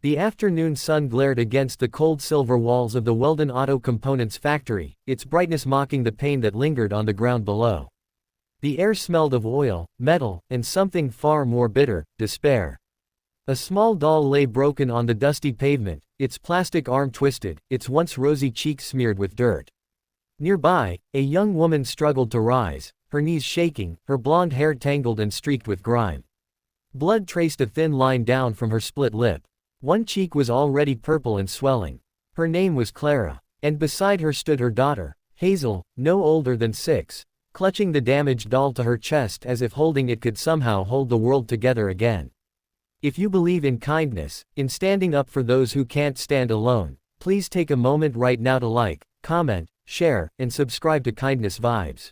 The afternoon sun glared against the cold silver walls of the Weldon Auto Components factory, its brightness mocking the pain that lingered on the ground below. The air smelled of oil, metal, and something far more bitter, despair. A small doll lay broken on the dusty pavement, its plastic arm twisted, its once rosy cheek smeared with dirt. Nearby, a young woman struggled to rise, her knees shaking, her blonde hair tangled and streaked with grime. Blood traced a thin line down from her split lip. One cheek was already purple and swelling. Her name was Clara, and beside her stood her daughter, Hazel, no older than 6, clutching the damaged doll to her chest as if holding it could somehow hold the world together again. If you believe in kindness, in standing up for those who can't stand alone, please take a moment right now to like, comment, share, and subscribe to Kindness Vibes.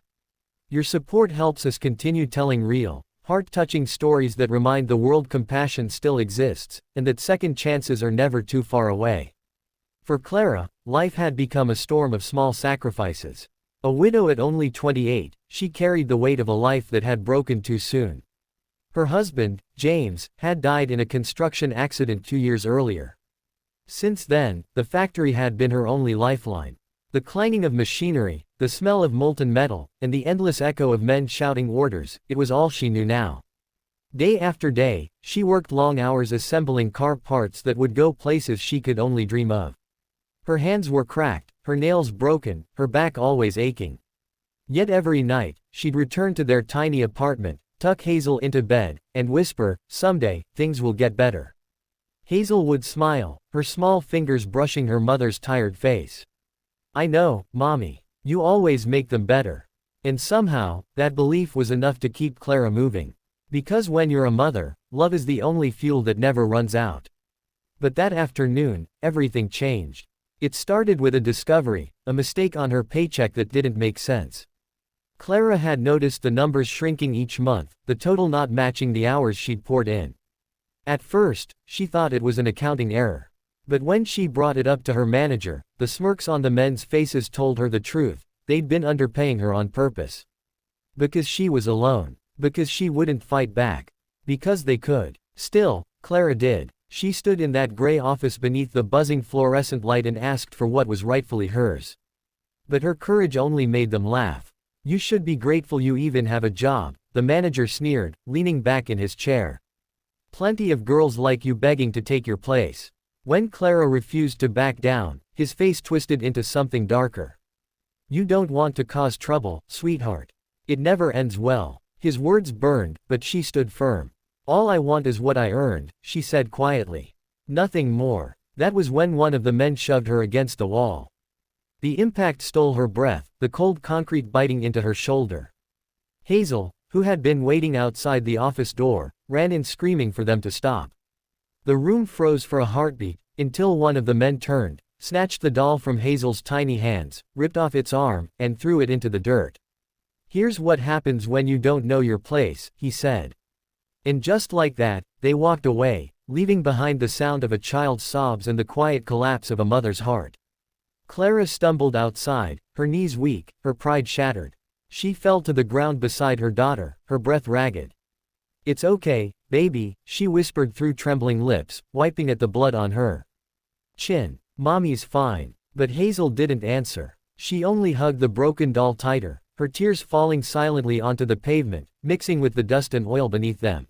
Your support helps us continue telling real, heart-touching stories that remind the world compassion still exists, and that second chances are never too far away. For Clara, life had become a storm of small sacrifices. A widow at only 28, she carried the weight of a life that had broken too soon. Her husband, James, had died in a construction accident 2 years earlier. Since then, the factory had been her only lifeline. The clanging of machinery, the smell of molten metal, and the endless echo of men shouting orders, it was all she knew now. Day after day, she worked long hours assembling car parts that would go places she could only dream of. Her hands were cracked, her nails broken, her back always aching. Yet every night, she'd return to their tiny apartment, tuck Hazel into bed, and whisper, "Someday, things will get better." Hazel would smile, her small fingers brushing her mother's tired face. "I know, Mommy. You always make them better." And somehow, that belief was enough to keep Clara moving. Because when you're a mother, love is the only fuel that never runs out. But that afternoon, everything changed. It started with a discovery, a mistake on her paycheck that didn't make sense. Clara had noticed the numbers shrinking each month, the total not matching the hours she'd poured in. At first, she thought it was an accounting error. But when she brought it up to her manager, the smirks on the men's faces told her the truth: they'd been underpaying her on purpose. Because she was alone. Because she wouldn't fight back. Because they could. Still, Clara did. She stood in that gray office beneath the buzzing fluorescent light and asked for what was rightfully hers. But her courage only made them laugh. "You should be grateful you even have a job," the manager sneered, leaning back in his chair. "Plenty of girls like you begging to take your place." When Clara refused to back down, his face twisted into something darker. "You don't want to cause trouble, sweetheart. It never ends well." His words burned, but she stood firm. "All I want is what I earned," she said quietly. "Nothing more." That was when one of the men shoved her against the wall. The impact stole her breath, the cold concrete biting into her shoulder. Hazel, who had been waiting outside the office door, ran in screaming for them to stop. The room froze for a heartbeat, until one of the men turned, snatched the doll from Hazel's tiny hands, ripped off its arm, and threw it into the dirt. "Here's what happens when you don't know your place," he said. And just like that, they walked away, leaving behind the sound of a child's sobs and the quiet collapse of a mother's heart. Clara stumbled outside, her knees weak, her pride shattered. She fell to the ground beside her daughter, her breath ragged. "It's okay, baby," she whispered through trembling lips, wiping at the blood on her chin. "Mommy's fine." But Hazel didn't answer. She only hugged the broken doll tighter, her tears falling silently onto the pavement, mixing with the dust and oil beneath them.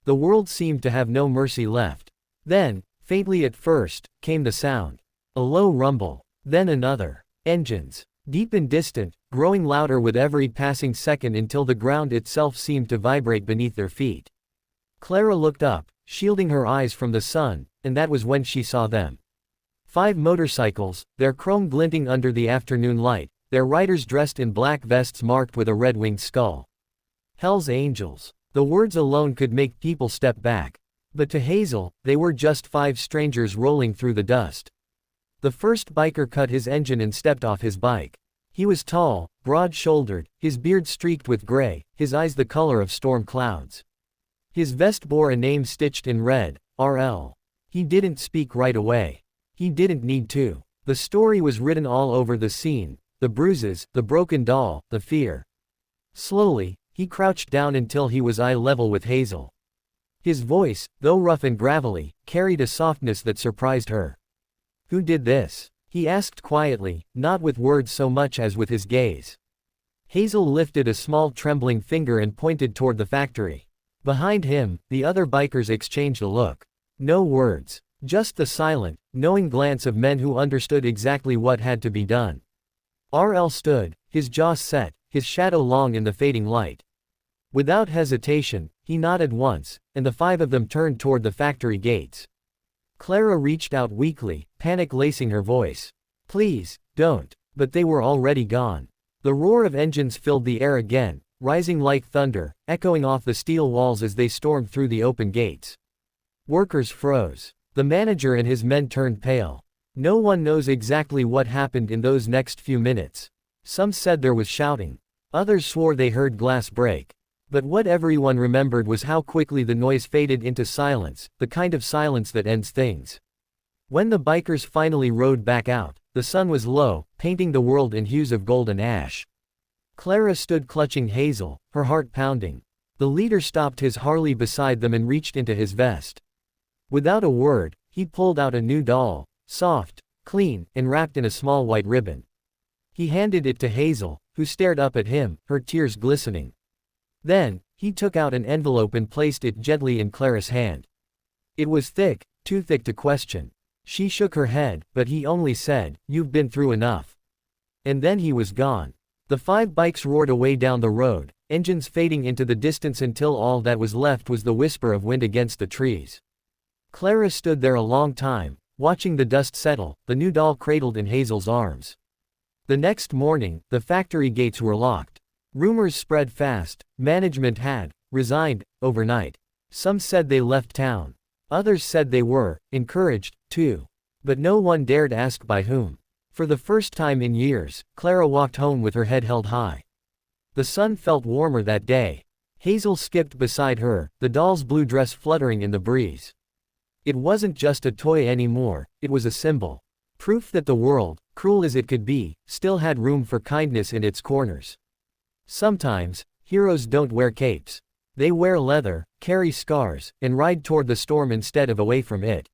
The world seemed to have no mercy left. Then, faintly at first, came the sound. A low rumble. Then another. Engines. Deep and distant, growing louder with every passing second until the ground itself seemed to vibrate beneath their feet. Clara looked up, shielding her eyes from the sun, and that was when she saw them. 5 motorcycles, their chrome glinting under the afternoon light, their riders dressed in black vests marked with a red-winged skull. Hell's Angels. The words alone could make people step back. But to Hazel, they were just 5 strangers rolling through the dust. The first biker cut his engine and stepped off his bike. He was tall, broad-shouldered, his beard streaked with gray, his eyes the color of storm clouds. His vest bore a name stitched in red, RL. He didn't speak right away. He didn't need to. The story was written all over the scene, the bruises, the broken doll, the fear. Slowly, he crouched down until he was eye level with Hazel. His voice, though rough and gravelly, carried a softness that surprised her. "Who did this?" he asked quietly, not with words so much as with his gaze. Hazel lifted a small trembling finger and pointed toward the factory. Behind him, the other bikers exchanged a look. No words. Just the silent, knowing glance of men who understood exactly what had to be done. RL stood, his jaw set, his shadow long in the fading light. Without hesitation, he nodded once, and the five of them turned toward the factory gates. Clara reached out weakly, panic lacing her voice. "Please, don't." But they were already gone. The roar of engines filled the air again, rising like thunder, echoing off the steel walls as they stormed through the open gates. Workers froze. The manager and his men turned pale. No one knows exactly what happened in those next few minutes. Some said there was shouting. Others swore they heard glass break. But what everyone remembered was how quickly the noise faded into silence, the kind of silence that ends things. When the bikers finally rode back out, the sun was low, painting the world in hues of gold and ash. Clara stood clutching Hazel, her heart pounding. The leader stopped his Harley beside them and reached into his vest. Without a word, he pulled out a new doll, soft, clean, and wrapped in a small white ribbon. He handed it to Hazel, who stared up at him, her tears glistening. Then, he took out an envelope and placed it gently in Clara's hand. It was thick, too thick to question. She shook her head, but he only said, "You've been through enough." And then he was gone. The five bikes roared away down the road, engines fading into the distance until all that was left was the whisper of wind against the trees. Clara stood there a long time, watching the dust settle, the new doll cradled in Hazel's arms. The next morning, the factory gates were locked. Rumors spread fast. Management had resigned overnight. Some said they left town. Others said they were encouraged to. But no one dared ask by whom. For the first time in years, Clara walked home with her head held high. The sun felt warmer that day. Hazel skipped beside her, the doll's blue dress fluttering in the breeze. It wasn't just a toy anymore, it was a symbol. Proof that the world, cruel as it could be, still had room for kindness in its corners. Sometimes, heroes don't wear capes. They wear leather, carry scars, and ride toward the storm instead of away from it.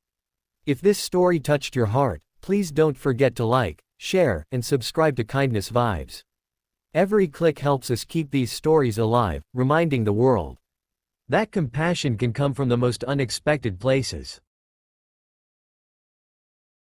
If this story touched your heart, please don't forget to like, share, and subscribe to Kindness Vibes. Every click helps us keep these stories alive, reminding the world that compassion can come from the most unexpected places.